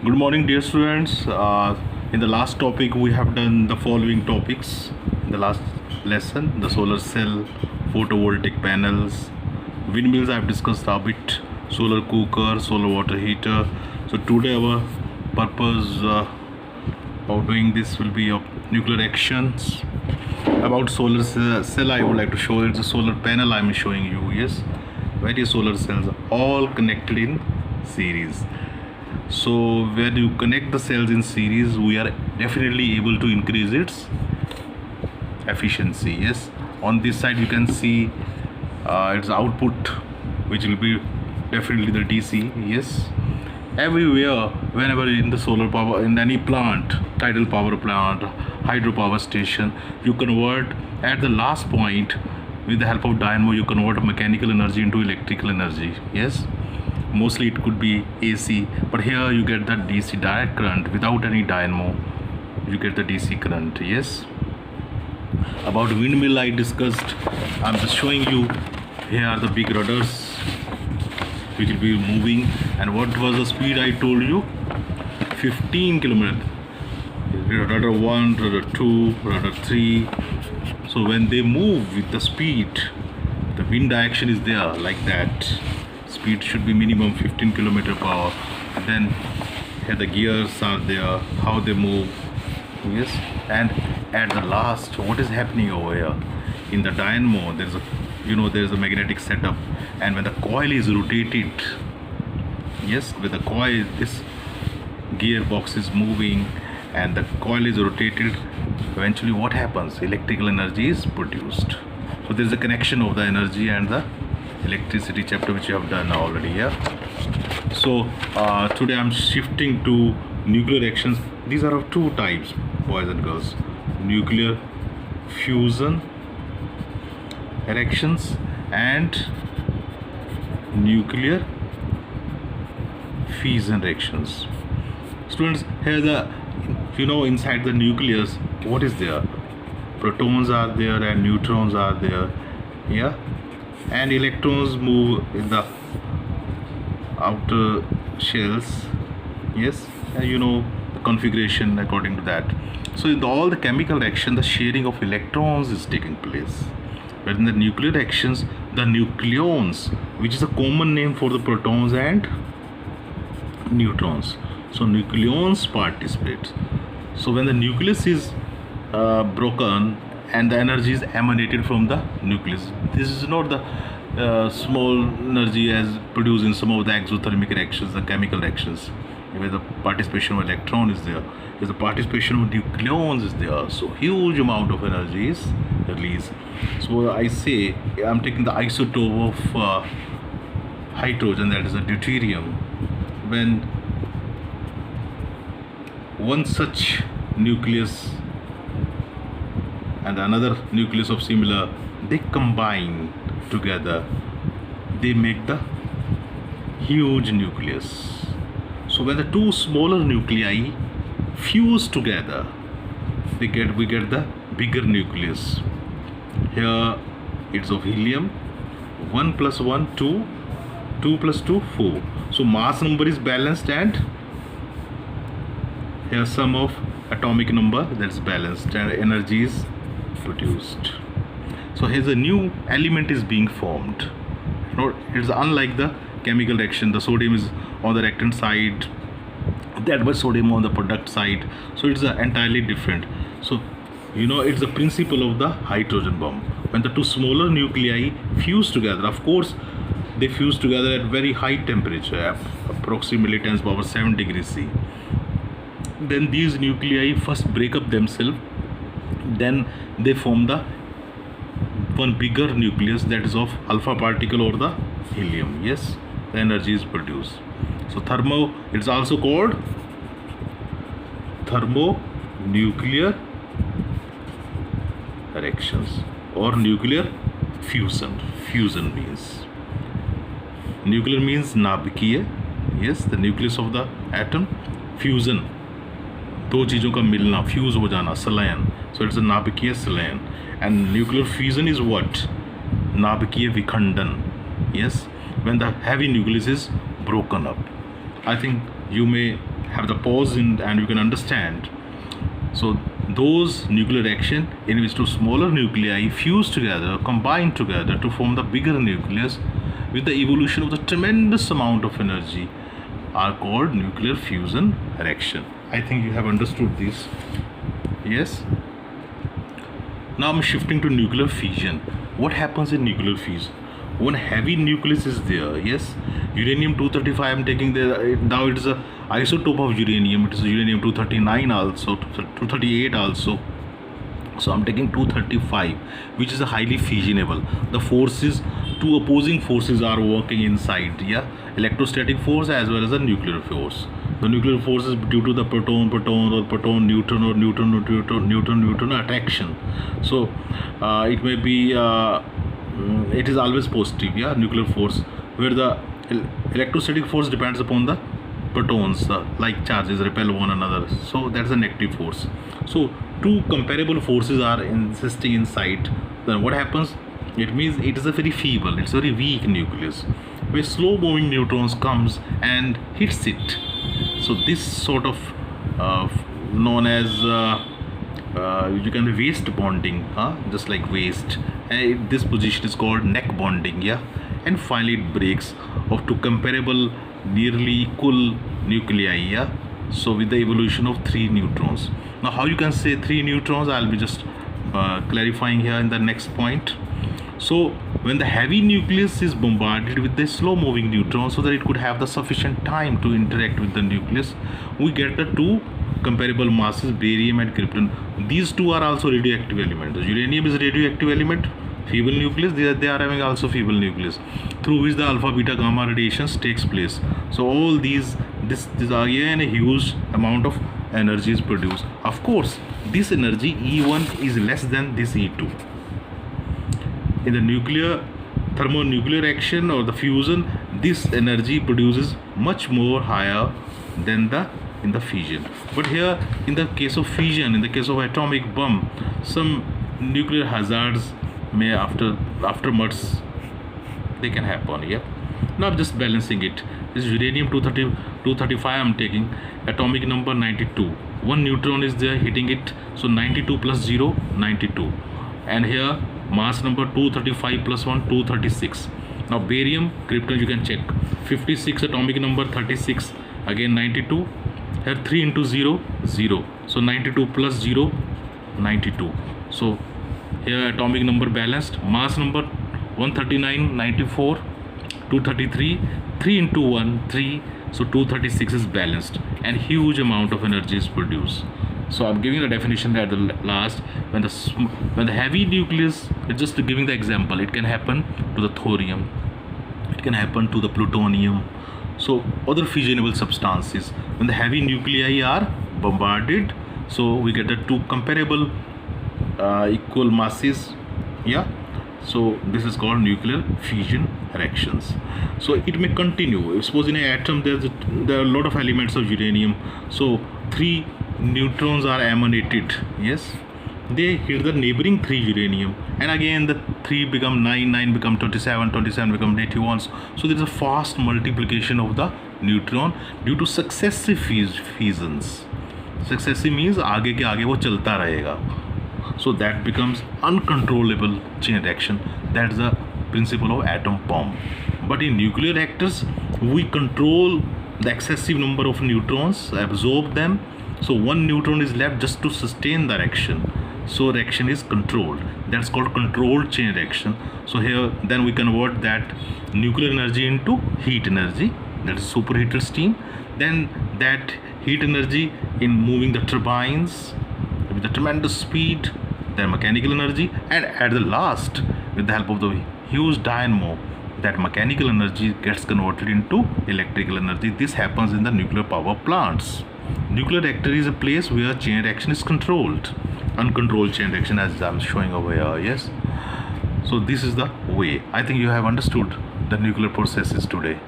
Good morning, dear students. In the last topic, we have done the following topics. In the last lesson, the solar cell, photovoltaic panels, windmills. I have discussed a bit. Solar cooker, solar water heater. So today, our purpose of doing this will be of nuclear actions. About solar cell, I would like to show it's a solar panel. I am showing you. Yes, various solar cells, all connected in series. So when you connect the cells in series, we are definitely able to increase its efficiency. Yes, on this side you can see its output, which will be definitely the DC. Yes, everywhere, whenever in the solar power, in any plant, tidal power plant, hydropower station, you convert at the last point with the help of dynamo. You convert mechanical energy into electrical energy. Yes, mostly it could be AC, but here you get the DC direct current without any dynamo. You get the DC current. Yes, about windmill I discussed. I'm just showing you. Here are the big rudders which will be moving, and what was the speed I told you? 15 kilometers. Rudder 1, rudder 2, rudder 3. So when they move with the speed, the wind direction is there like that. Speed should be minimum 15 km per hour. Then here the gears are there, how they move. Yes, and at the last, what is happening over here in the dynamo? There's a magnetic setup, and when the coil is rotated, yes, with the coil, this gearbox is moving and the coil is rotated. Eventually what happens? Electrical energy is produced. So there is a connection of the energy and the electricity chapter, which you have done already. Yeah, so today I'm shifting to nuclear reactions. These are of two types, boys and girls: nuclear fusion reactions and nuclear fission reactions. Students, here inside the nucleus, what is there? Protons are there and neutrons are there. Yeah, and electrons move in the outer shells. Yes, and the configuration according to that. So in all the chemical reaction, the sharing of electrons is taking place. But in the nuclear reactions, the nucleons, which is a common name for the protons and neutrons, so nucleons participate. So when the nucleus is broken and the energy is emanated from the nucleus, this is not the small energy as produced in some of the exothermic reactions, the chemical reactions, where the participation of electron is there, where the participation of nucleons is there. So huge amount of energy is released. So I say I'm taking the isotope of hydrogen, that is the deuterium. When one such nucleus and another nucleus of similar, they combine together, they make the huge nucleus. So when the two smaller nuclei fuse together, we get the bigger nucleus. Here it's of helium. 1 plus 1 2, 2 plus 2 4. So mass number is balanced, and here sum of atomic number, that's balanced, and energy is produced. So here's a new element is being formed. It's unlike the chemical reaction. The sodium is on the reactant side, that was sodium on the product side. So it's entirely different. So it's the principle of the hydrogen bomb. When the two smaller nuclei fuse together, of course they fuse together at very high temperature, approximately 10 to the power 7 degrees C. Then these nuclei first break up themselves, then they form the one bigger nucleus, that is of alpha particle or the helium. Yes, the energy is produced. So it's also called thermonuclear reactions or nuclear fusion. Fusion means, nuclear means नाभिकीय. Yes, the nucleus of the atom. Fusion, दो चीज़ों का मिलना, fuse हो जाना, संलयन. So it's a नाभिकीय संलयन. And nuclear fusion is what? नाभिकीय विखंडन. Yes, when the heavy nucleus is broken up. I think you may have the pause in, and you can understand. So those nuclear reaction in which two smaller nuclei fuse together, combine together to form the bigger nucleus with the evolution of the tremendous amount of energy are called nuclear fusion reaction. I think you have understood this. Yes. Now I'm shifting to nuclear fission. What happens in nuclear fission? One heavy nucleus is there. Yes, uranium-235 I'm taking there. Now it is a isotope of uranium. It is uranium-239 also, 238 also. So I'm taking 235, which is a highly fissionable. The forces, two opposing forces are working inside. Yeah, electrostatic force as well as a nuclear force. The nuclear force is due to the proton or proton neutron attraction. So it may be it is always positive. Yeah, nuclear force, where the electrostatic force depends upon the protons, like charges repel one another, so that's a negative force. So two comparable forces are existing inside. Then what happens? It means it is a very feeble, it's a very weak nucleus where slow moving neutrons comes and hits it. So this sort of known as you can waist bonding, just like waist, and this position is called neck bonding. Yeah, and finally it breaks of two comparable nearly equal nuclei. Yeah, so with the evolution of 3 neutrons. Now how you can say 3 neutrons, I'll be just clarifying here in the next point. So when the heavy nucleus is bombarded with the slow moving neutrons so that it could have the sufficient time to interact with the nucleus, we get the two comparable masses, barium and krypton. These two are also radioactive elements. Uranium is a radioactive element, feeble nucleus. They are having also feeble nucleus through which the alpha beta gamma radiations takes place. So all these this again a huge amount of energy is produced. Of course this energy E1 is less than this E2. In the nuclear thermonuclear action or the fusion, this energy produces much more higher than in the fission. But here in the case of fission, in the case of atomic bomb, some nuclear hazards may aftermaths they can happen. Yeah, now I'm just balancing it. This is uranium 235 I'm taking, atomic number 92, one neutron is there hitting it, so 92 plus 0 92, and here mass number 235 plus 1 236. Now barium krypton you can check, 56 atomic number 36, again 92, here 3 into 0 0, so 92 plus 0 92. So here atomic number balanced, mass number 139 94 233, 3 into 1 3, so 236 is balanced and huge amount of energy is produced. So I'm giving the definition at the last. When the heavy nucleus, it's just giving the example, it can happen to the thorium, it can happen to the plutonium, so other fissionable substances. When the heavy nuclei are bombarded, so we get the two comparable equal masses. Yeah, so this is called nuclear fission reactions. So it may continue. Suppose in an atom there are a lot of elements of uranium, so 3 neutrons are emanated. Yes, they hit the neighboring 3 uranium, and again the 3 become 9, 9 become 27, 27 become 81. So there is a fast multiplication of the neutron due to successive fissions. Successive means आगे के आगे वो चलता रहेगा. So that becomes uncontrollable chain reaction. That is the principle of atom bomb. But in nuclear reactors, we control the excessive number of neutrons, absorb them. So one neutron is left just to sustain the reaction. So reaction is controlled. That's called controlled chain reaction. So here then we convert that nuclear energy into heat energy, that is superheated steam. Then that heat energy in moving the turbines with the tremendous speed, then mechanical energy, and at the last with the help of the huge dynamo, that mechanical energy gets converted into electrical energy. This happens in the nuclear power plants. Nuclear reactor is a place where chain reaction is controlled, uncontrolled chain reaction, as I'm showing over here. Yes, so this is the way. I think you have understood the nuclear processes today.